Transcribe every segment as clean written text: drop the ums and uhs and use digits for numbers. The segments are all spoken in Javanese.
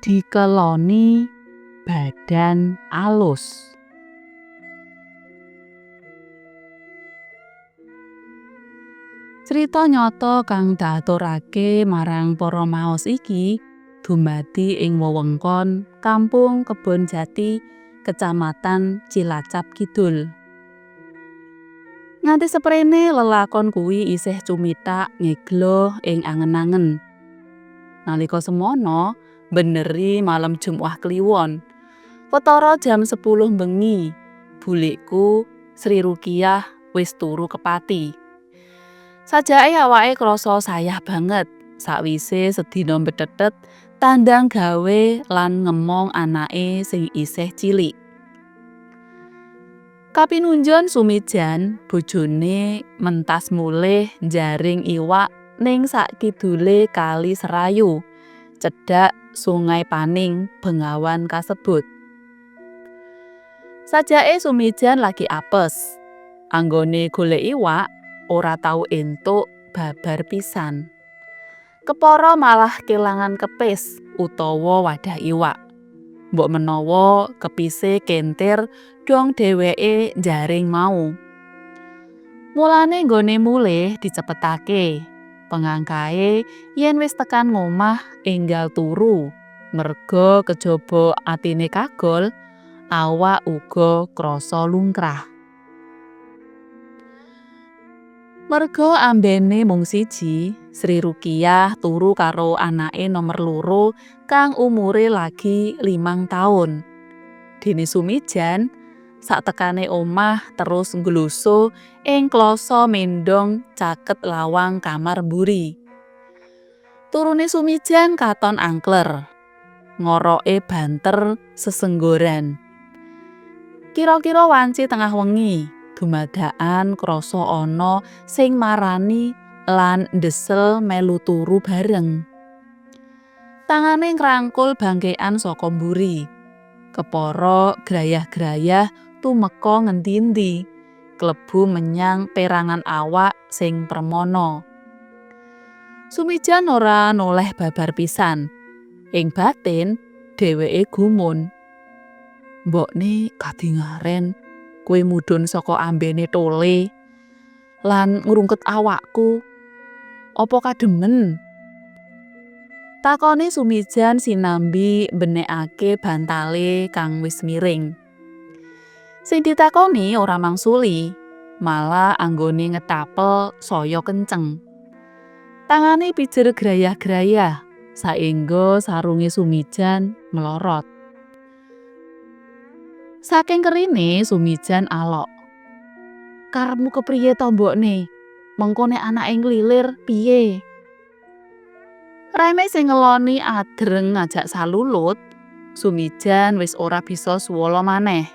dikeloni badan alus. Crita nyata kang diaturake marang para maos iki dumadi ing wewengkon Kampung Kebon Jati, Kecamatan Cilacap Kidul. Nganti seprene lelakon kuwi isih cumithak ngeglo ing angen-angen. Nalika semono, beneri malam Jumat Kliwon. Watara jam 10 bengi, bulikku Sri Rukiah wis turu kepati. Sajake awake krasa sayah banget sakwise sedina mbetetet tandang gawe lan ngemong anake sing isih cilik. Kapinunjon Sumijan, bojone mentas mulih njaring iwak ning sakidule Kali Serayu, cedhak Sungai Paning Bengawan kasebut. Sajake Sumijan lagi apes. Anggone golek iwak ora tau entuk babar pisan. Kepara malah kelangan kepis utawa wadah iwak. Mbok menawa kepise kentir dong dheweke njaring mau. Mulane nggone mulih dicepetake. Pengangkae yen wis tekan ngomah enggal turu. Merga kejaba atine kagol, awak uga krasa lungkrah. Merga ambene mung siji, Sri Rukiah turu karo anake nomer 2 kang umure lagi 5 taun. Dene Sumijan saktekane omah terus nglusuh ing klasa mendhong caket lawang kamar mburi. Turune Sumijan katon angkler. Ngoroke banter sesenggoran. Kira-kira wanci tengah wengi. Dumadakan krasa ana sing marani lan ndesel melu turu bareng. Tangane ngrangkul bangkekan saka mburi. Kepara grayah-grayah tumeka ngendi-endi, klebu menyang perangan awak sing permana. Sumijan ora noleh babar pisan. Ing batin dheweke gumun. Mbokne kadingaren kowe mudhun saka ambene tole lan ngrungket awakku. Apa kademen? Takone Sumijan sinambi mbenekake bantale kang wis miring. Sing ditakoni ora mangsuli, malah anggone ngetapel saya kenceng. Tangane pijer grayah-grayah saengga sarunge Sumijan melorot. Saking kerine Sumijan alok. Karepmu kepriye to mbokne? Mengko nek anake nglilir piye? Reme sing ngeloni adreng ngajak salulut, Sumijan wis ora bisa suwala maneh.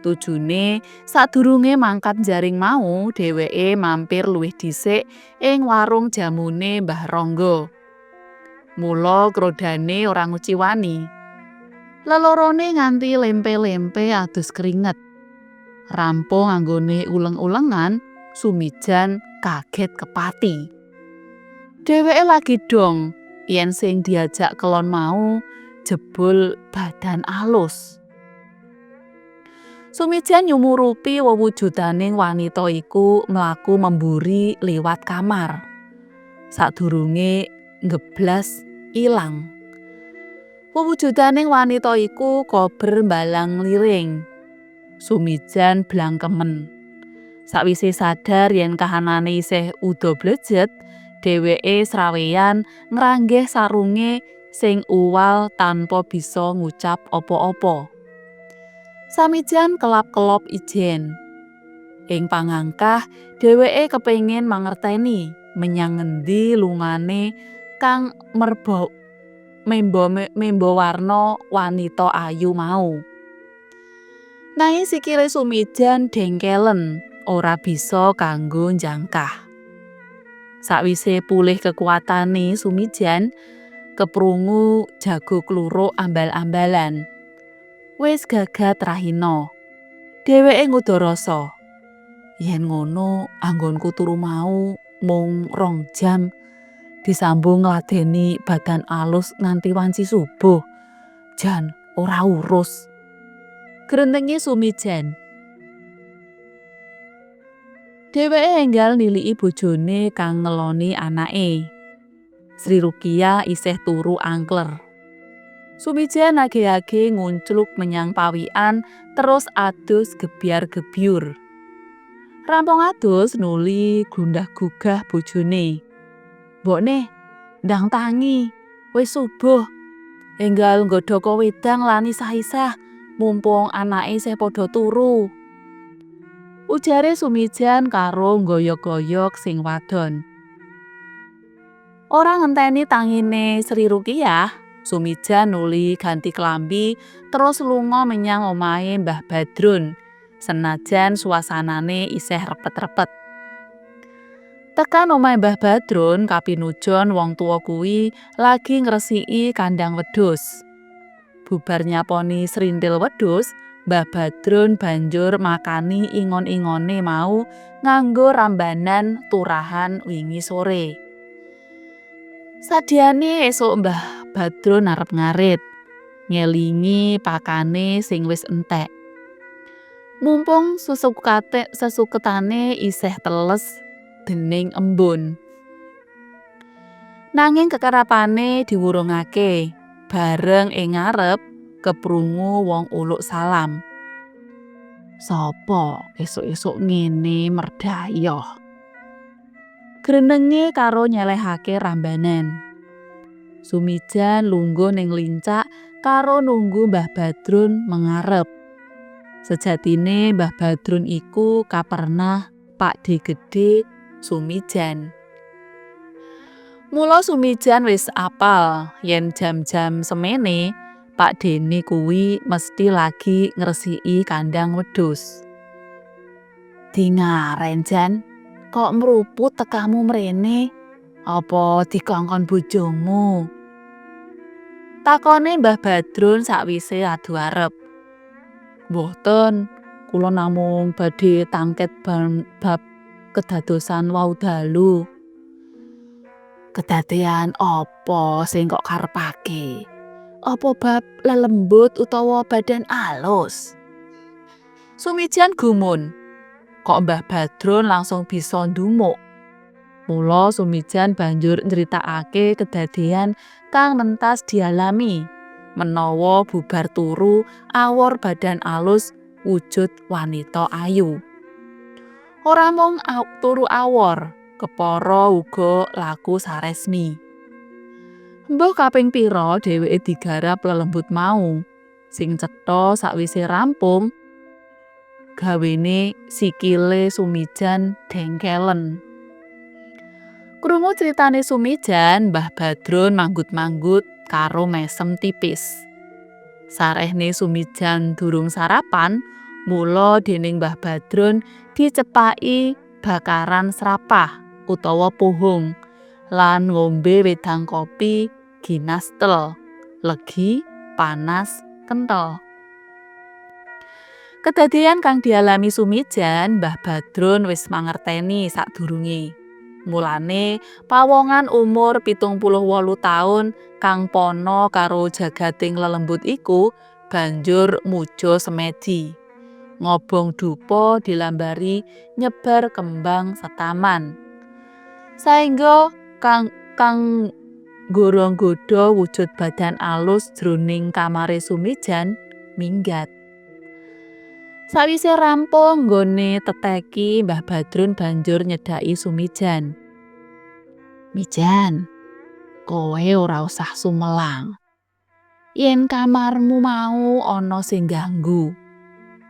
Tujune sadurunge mangkat jaring mau dheweke mampir luwih dhisik ing warung jamune Mbah Ronggo. Mula krodane ora nguciwani. Lelorone nganti lempe-lempe adus keringet. Rampung anggone uleng-ulengan, Sumijan kaget kepati. Dheweke lagi dong yen sing diajak kelon mau jebul badan alus. Sumijan nyumurupi wewujudaning wanita iku mlaku memburi liwat kamar. Sadurunge ngeblas ilang. Wewujudaning wanita iku kober mbalang liring. Sumijan blangkemen. Sakwise sadar yen kahanane isih uda blejet, dheweke sraweyan ngranggeh sarunge sing uwal tanpa bisa ngucap apa-apa. Samijan kelap-kelop ijen. Ing pangangkah dheweke kepengin mangerteni menyang ngendi lungane kang membo warna wanita ayu mau. Nanging sikile Sumijan dengkelen, ora bisa kanggo njangkah. Sakwise pulih kekuatane Sumijan, keprungu jago kluruk ambal-ambalan. Wis gagat rahina. Dheweke ngudarasa. Yen ngono anggonku turu mau mung 2 jam. Disambung ngladeni badan alus nganti wanci subuh. jan ora urus. Grentengi Sumijan. Dheweke enggal niliki bojone kang ngeloni anake. Sri Rukiah isih turu angkler. Sumijan age-age nguncluk menyang pawikan terus adus gebyar-gebyur. Rampung adus nuli gundah gugah bojone. "Mbokne, ndang tangi, wis subuh." Enggal nggodha wedang lan isah-isah mumpung anake isih padha turu. Ujare Sumijan karo nggoyok-goyok sing wadon. Ora ngenteni tangine Sri Rukiah, Sumijan nuli ganti klambi terus lunga menyang omahe Mbah Badrun. Senajan suasanane isih repet-repet. Tekan omahe Mbah Badrun kapinujon wong tuwa kuwi lagi ngresiki kandang wedhus. Bubar nyaponi srintil wedhus, Mbah Badrun banjur makani ingon-ingone mau nganggo rambanan turahan wingi sore. Sadyane esuk Mbah Badrun arep ngarit, ngelingi pakane sing wis entek. Mumpung sesuketane isih teles dening embun. Nanging kekerapane diwurungake, bareng ing ngarep keprungu wong uluk salam. "Sapa esuk-esuk ngene merdayoh?" Grenenge karo nyelehake rambanan. Sumijan lungguh ning lincak karo nunggu Mbah Badrun mengarep. Sejatine Mbah Badrun iku kapernah Pakdhe Gedhe Sumijan. Mula Sumijan wis apal yen jam-jam semene Pakdene kuwi mesti lagi ngresiki kandang wedhus. "Dingaren Jan, kok mruput tekamu mrene? Apa dikongkon bojomu?" Takone Mbah Badrun sakwise adu arep. "Mboten, kula namung badhe tangket bab kedadosan wau dalu." "Kedadean apa sing kok karepake? Apa bab lelembut utawa badan alus?" Sumijan gumun. Kok Mbah Badrun langsung bisa ndumuk. Mula Sumijan banjur nyritakake kedadean kang mentas dialami. Menawa bubar turu awor badan alus wujud wanita ayu. Ora mung turu awor, kepara uga laku saresmi. Mbah kaping pira dheweke digarap lelembut mau, sing cetha sakwise rampung gawene sikile Sumijan dengkelen. Krungu critane Sumijan, Mbah Badrun manggut-manggut karo mesem tipis. Sarehne Sumijan durung sarapan, mula dening Mbah Badrun dicepaki bakaran srapah utawa pohong lan ngombe wedang kopi ginastel, legi, panas, kenthel. Kedadean kang dialami Sumijan Mbah Badrun wis mangerteni sadurunge. Mulane pawongan umur 78 taun kang pono karo jagating lelembut iku banjur muja semedi. Ngobong dupa dilambari nyebar kembang setaman. Saengga kang gorong-godha wujud badan alus jroning kamare Sumijan minggat. Sawise rampung nggone teteki, Mbah Badrun banjur nyedhaki Sumijan. "Mijan, kowe ora usah sumelang. Yen kamarmu mau ana sing ganggu,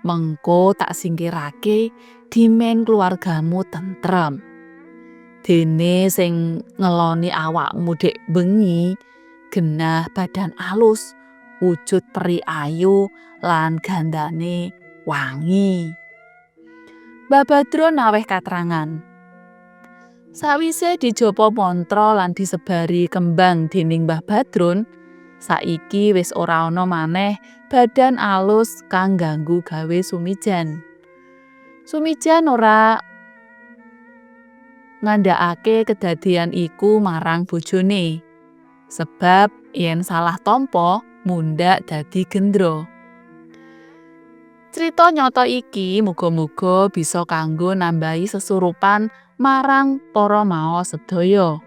mengko tak singkirake dimen keluargamu tentrem. Dene sing ngeloni awakmu dek bengi genah badan alus, wujud peri ayu lan gandane wangi." Mbah Badrun naweh katrangan. Sawise dijaba mantra lan disebari kembang dening Mbah Badrun, saiki wis ora ana maneh badan alus kang ganggu gawe Sumijan. Sumijan ora ngandhakake kedadean iku marang bojone. Sebab yen salah tampa mundhak dadi gendra. Crita nyata iki muga-muga bisa kanggo nambahi sesurupan marang para maos sedaya.